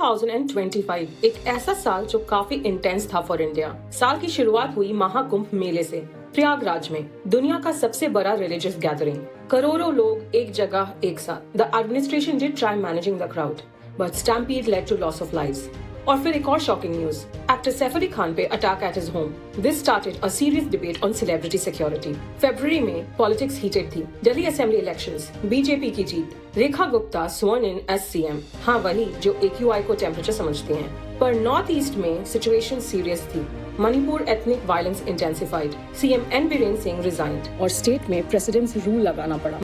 2025 एक ऐसा साल जो काफी इंटेंस था फॉर इंडिया। साल की शुरुआत हुई महाकुंभ मेले से प्रयागराज में, दुनिया का सबसे बड़ा रिलीजियस गैदरिंग। करोड़ों लोग एक जगह एक साथ। The administration did try managing the crowd, but stampede led to loss of lives. और फिर एक और shocking news, actor Saif Ali Khan पे attack at his home. This started a serious debate on celebrity security. फरवरी में पॉलिटिक्स हीटेड थी। Delhi assembly elections, BJP की जीत, Rekha Gupta sworn in as CM. हाँ, वही जो AQI को टेम्परेचर समझते हैं। पर नॉर्थ ईस्ट में सिचुएशन सीरियस थी। Manipur ethnic violence intensified, CM N Biren Singh resigned और स्टेट में प्रेसिडेंट्स रूल लगाना पड़ा।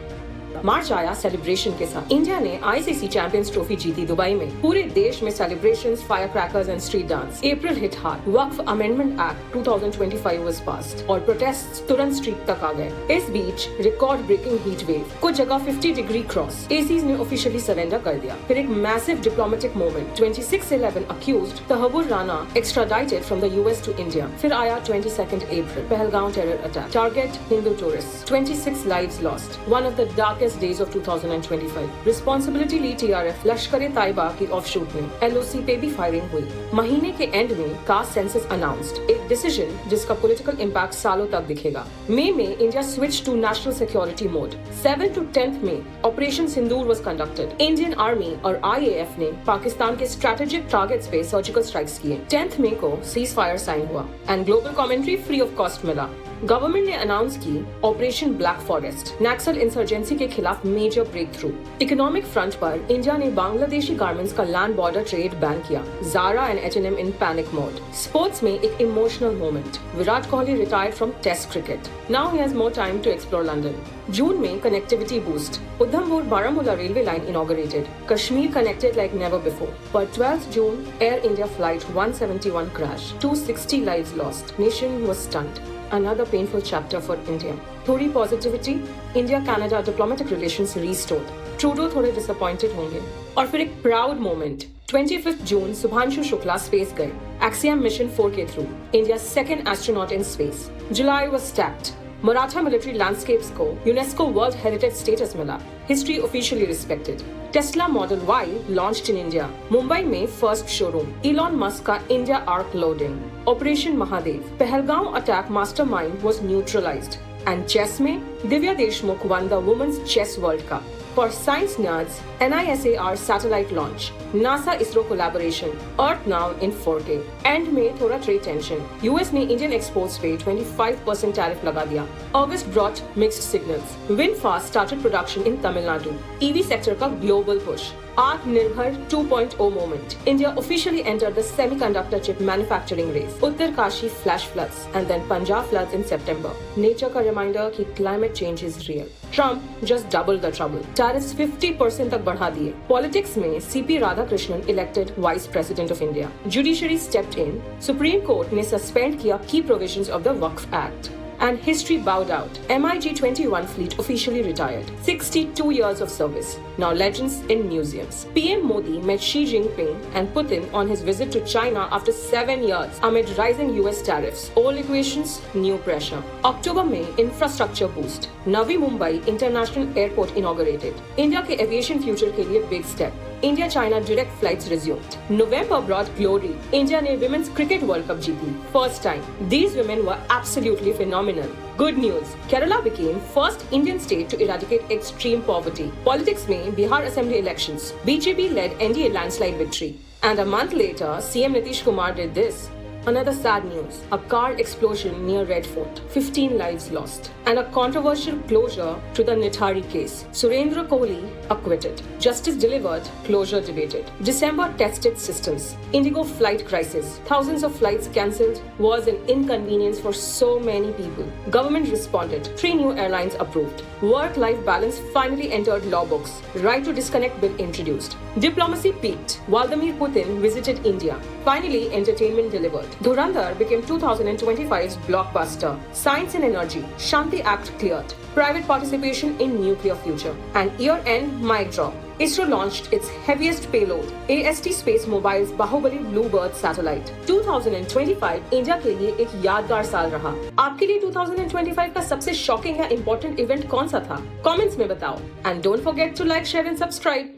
मार्च आया सेलिब्रेशन के साथ। इंडिया ने ICC चैंपियंस ट्रॉफी जीती दुबई में। पूरे देश में celebrations, fire crackers and street dance. April hit hard. Waqf amendment act 2025 was passed और प्रोटेस्ट्स तुरंत स्ट्रीट तक आ गए। इस बीच रिकॉर्ड ब्रेकिंग हीट वेव, कुछ जगह 50 डिग्री क्रॉस। एसीज ने ऑफिशियली सरेंडर कर दिया। फिर एक massive diplomatic moment, 26/11 accused Tahawwur Rana extradited from the US to India. फिर आया 22 अप्रैल, Pahalgam terror attack, target Hindu tourist, 26 lives lost, one of the darkest days of 2025. Responsibility ली TRF, लश्कर-ए-तैयबा की ऑफशूट में। LOC पे भी फायरिंग हुई। महीने के एंड में कास्ट सेंसस अनाउंस्ड, एक डिसीजन जिसका पॉलिटिकल इम्पैक्ट सालों तक दिखेगा। मई में India switch to national security mode. 7 to 10 में operation Sindoor was conducted. Indian army और IAF ने पाकिस्तान के स्ट्रेटेजिक टारगेट्स पे सर्जिकल स्ट्राइक्स किए। 10 मई को सीज फायर साइन हुआ and global commentary free of cost मिला। गवर्नमेंट ने अनाउंस की operation black forest, Naxal insurgency के खिलाफ major break through. Economic front पर इंडिया ने बांग्लादेशी गारमेंट्स का लैंड बॉर्डर ट्रेड बैन किया। Zara and H&M in panic mode. Sports में एक emotional moment, Virat Kohli retired from test cricket. Now he has more time to explore London. June में connectivity boost, Udhampur Baramulla railway line inaugurated, Kashmir connected like never before. पर 12 June Air India flight 171 crash, 260 lives lost, nation was stunned. Another painful chapter for India. थोड़ी positivity, India Canada diplomatic relations restored. Trudeau थोड़े disappointed होंगे। और फिर एक proud moment, 25 जून Shubhanshu Shukla space गए, axiom mission 4 के through, India second astronaut in space. July was stacked, Maratha military landscapes को UNESCO world heritage status मिला, history officially respected. Tesla model Y launched in India, Mumbai में फर्स्ट शोरूम। इलॉन मस्क का India arc loading, operation Mahadev. Pahalgam attack mastermind was neutralised and chess में Divya Deshmukh won the women's chess world cup. For science nerds, NISAR satellite launch, NASA ISRO collaboration, Earth now in 4K. End में थोड़ा trade tension, US ने Indian exports पे 25% tariff लगा दिया। August brought mixed signals. VinFast started production in Tamil Nadu. EV sector का global push. Atmanirbhar 2.0 moment, India officially entered the semiconductor chip manufacturing race. Uttarkashi flash floods and then Punjab floods in सितंबर। Nature का reminder कि climate change is real. Trump just double the trouble, tariffs 50% तक बढ़ा दिए। Politics में CP Radhakrishnan elected vice president of India. Judiciary stepped in, supreme court ने suspend किया की provisions of the Waqf act. And history bowed out. MiG-21 fleet officially retired. 62 years of service. Now legends in museums. PM Modi met Xi Jinping and Putin on his visit to China after 7 years amid rising US tariffs. Old equations, new pressure. October में infrastructure boost. Navi Mumbai International Airport inaugurated. India के aviation future के लिए big step. India-China direct flights resumed. November brought glory. India ने Women's Cricket World Cup जीती. First time. These women were absolutely phenomenal. Good news. Kerala became first Indian state to eradicate extreme poverty. Politics में Bihar Assembly elections. BJP led NDA landslide victory. And a month later, CM Nitish Kumar did this. Another sad news, a car explosion near Red Fort, 15 lives lost. And a controversial closure to the Nithari case. Surendra Kohli acquitted. Justice delivered, closure debated. December tested systems. Indigo flight crisis. Thousands of flights cancelled was an inconvenience for so many people. Government responded. 3 new airlines approved. Work-life balance finally entered law books. Right to disconnect bill introduced. Diplomacy peaked. Vladimir Putin visited India. Finally, entertainment delivered. Dhurandhar became 2025's blockbuster. Science and energy, Shanti Act cleared. Private participation in nuclear future. And year-end mic drop. ISRO launched its heaviest payload, AST Space Mobile's Bahubali Bluebird satellite. 2025 India के लिए एक यादगार साल रहा। आपके लिए 2025 का सबसे शॉकिंग या इम्पोर्टेंट इवेंट कौन सा था? कमेंट्स में बताओ। And don't forget to like, share and subscribe.